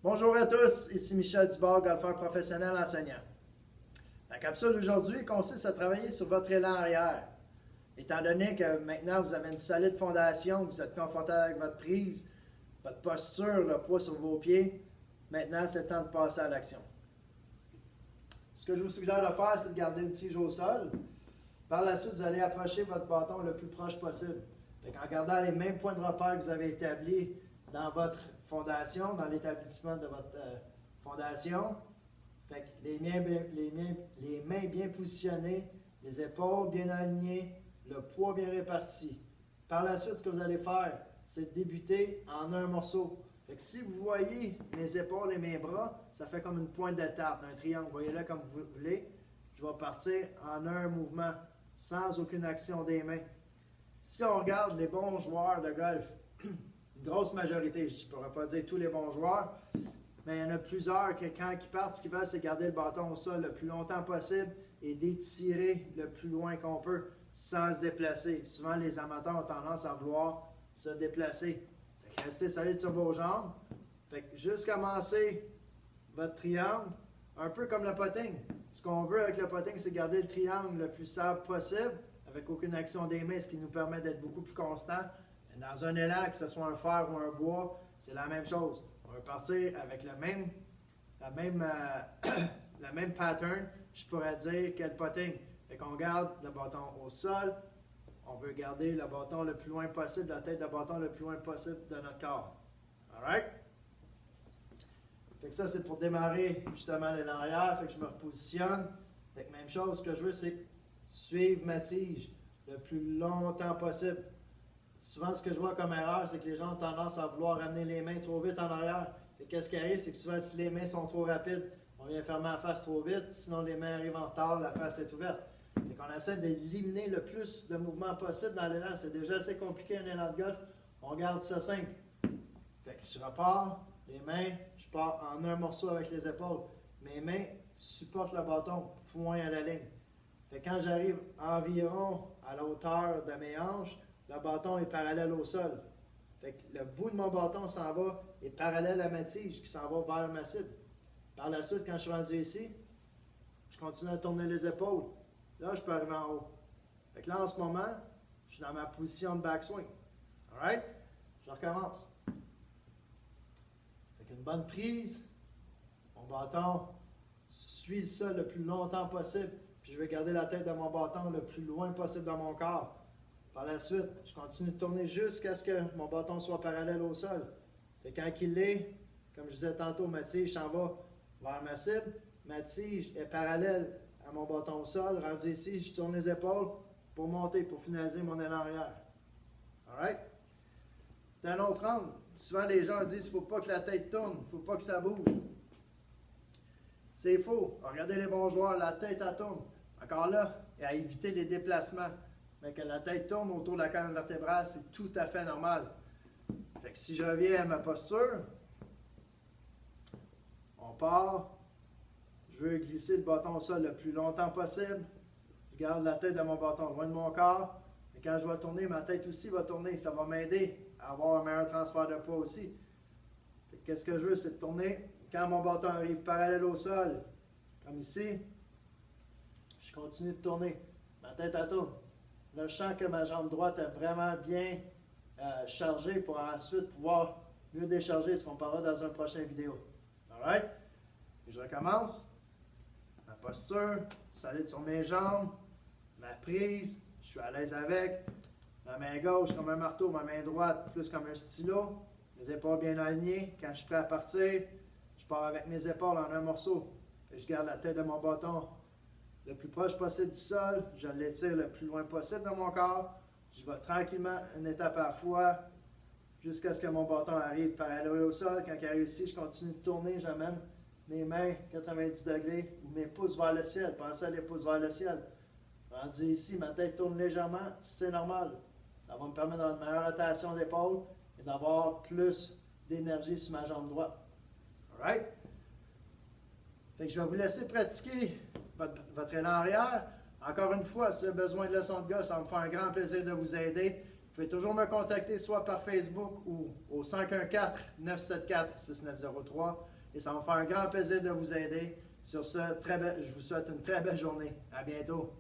Bonjour à tous, ici Michel Dubord, golfeur professionnel enseignant. La capsule d'aujourd'hui consiste à travailler sur votre élan arrière. Étant donné que maintenant vous avez une solide fondation, vous êtes confortable avec votre prise, votre posture, le poids sur vos pieds, maintenant c'est le temps de passer à l'action. Ce que je vous suggère de faire, c'est de garder une tige au sol. Par la suite, vous allez approcher votre bâton le plus proche possible. En gardant les mêmes points de repère que vous avez établis dans votre fondation, dans l'établissement de votre fondation. Les mains bien positionnées, les épaules bien alignées, le poids bien réparti. Par la suite, ce que vous allez faire, c'est de débuter en un morceau. Si vous voyez mes épaules et mes bras, ça fait comme une pointe de tarte, un triangle. Voyez-le comme vous voulez. Je vais partir en un mouvement, sans aucune action des mains. Si on regarde les bons joueurs de golf, une grosse majorité, je ne pourrais pas dire tous les bons joueurs, mais il y en a plusieurs que quand ils partent, ce qu'ils veulent, c'est garder le bâton au sol le plus longtemps possible et d'étirer le plus loin qu'on peut sans se déplacer. Souvent, les amateurs ont tendance à vouloir se déplacer. Restez solide sur vos jambes. Juste commencer votre triangle, un peu comme le putting. Ce qu'on veut avec le putting, c'est garder le triangle le plus stable possible, avec aucune action des mains, ce qui nous permet d'être beaucoup plus constant. Dans un élan, que ce soit un fer ou un bois, c'est la même chose. On va partir avec la même pattern, je pourrais dire, que le putting. On garde le bâton au sol, on veut garder le bâton le plus loin possible, la tête de bâton le plus loin possible de notre corps. Alright? Ça, c'est pour démarrer justement l'élan arrière. Je me repositionne. Même chose, ce que je veux, c'est suivre ma tige le plus longtemps possible. Souvent, ce que je vois comme erreur, c'est que les gens ont tendance à vouloir ramener les mains trop vite en arrière. Qu'est-ce qui arrive, c'est que souvent, si les mains sont trop rapides, on vient fermer la face trop vite. Sinon, les mains arrivent en retard, la face est ouverte. On essaie d'éliminer le plus de mouvements possible dans l'élan. C'est déjà assez compliqué un élan de golf. On garde ça simple. Je repars, les mains, je pars en un morceau avec les épaules. Mes mains supportent le bâton, point à la ligne. Quand j'arrive environ à la hauteur de mes hanches, le bâton est parallèle au sol. Le bout de mon bâton s'en va est parallèle à ma tige qui s'en va vers ma cible. Par la suite, quand je suis rendu ici, je continue à tourner les épaules. Là, je peux arriver en haut. Là, en ce moment, je suis dans ma position de backswing. Alright? Je recommence. Une bonne prise. Mon bâton suit le sol le plus longtemps possible. Puis je vais garder la tête de mon bâton le plus loin possible de mon corps. Par la suite, je continue de tourner jusqu'à ce que mon bâton soit parallèle au sol. Quand il l'est, comme je disais tantôt, ma tige s'en va vers ma cible. Ma tige est parallèle à mon bâton au sol. Rendu ici, je tourne les épaules pour monter, pour finaliser mon élan arrière. Alright? D'un autre angle, souvent les gens disent qu'il ne faut pas que la tête tourne, il ne faut pas que ça bouge. C'est faux. Regardez les bons joueurs, la tête elle tourne. Encore là, à éviter les déplacements. Mais que la tête tourne autour de la colonne vertébrale, c'est tout à fait normal. Si je reviens à ma posture, on part. Je veux glisser le bâton au sol le plus longtemps possible. Je garde la tête de mon bâton loin de mon corps. Et quand je vais tourner, ma tête aussi va tourner. Ça va m'aider à avoir un meilleur transfert de poids aussi. Qu'est-ce que je veux, c'est de tourner. Quand mon bâton arrive parallèle au sol, comme ici, je continue de tourner. Ma tête elle tourne. Là, je sens que ma jambe droite est vraiment bien chargée pour ensuite pouvoir mieux décharger, ce qu'on parlera dans une prochaine vidéo. Alright? Je recommence. Ma posture, solide sur mes jambes. Ma prise, je suis à l'aise avec. Ma main gauche comme un marteau, ma main droite plus comme un stylo. Les épaules bien alignées. Quand je suis prêt à partir, je pars avec mes épaules en un morceau. Je garde la tête de mon bâton le plus proche possible du sol. Je l'étire le plus loin possible de mon corps. Je vais tranquillement, une étape à la fois, jusqu'à ce que mon bâton arrive parallèle au sol. Quand il arrive ici, je continue de tourner. J'amène mes mains 90 degrés ou mes pouces vers le ciel. Pensez à les pouces vers le ciel. Rendu ici, ma tête tourne légèrement. C'est normal. Ça va me permettre d'avoir une meilleure rotation d'épaule et d'avoir plus d'énergie sur ma jambe droite. Alright? Je vais vous laisser pratiquer votre élan arrière. Encore une fois, si vous avez besoin de leçons de golf, ça va me faire un grand plaisir de vous aider. Vous pouvez toujours me contacter soit par Facebook ou au 514-974-6903 et ça va me faire un grand plaisir de vous aider. Sur ce, je vous souhaite une très belle journée. À bientôt.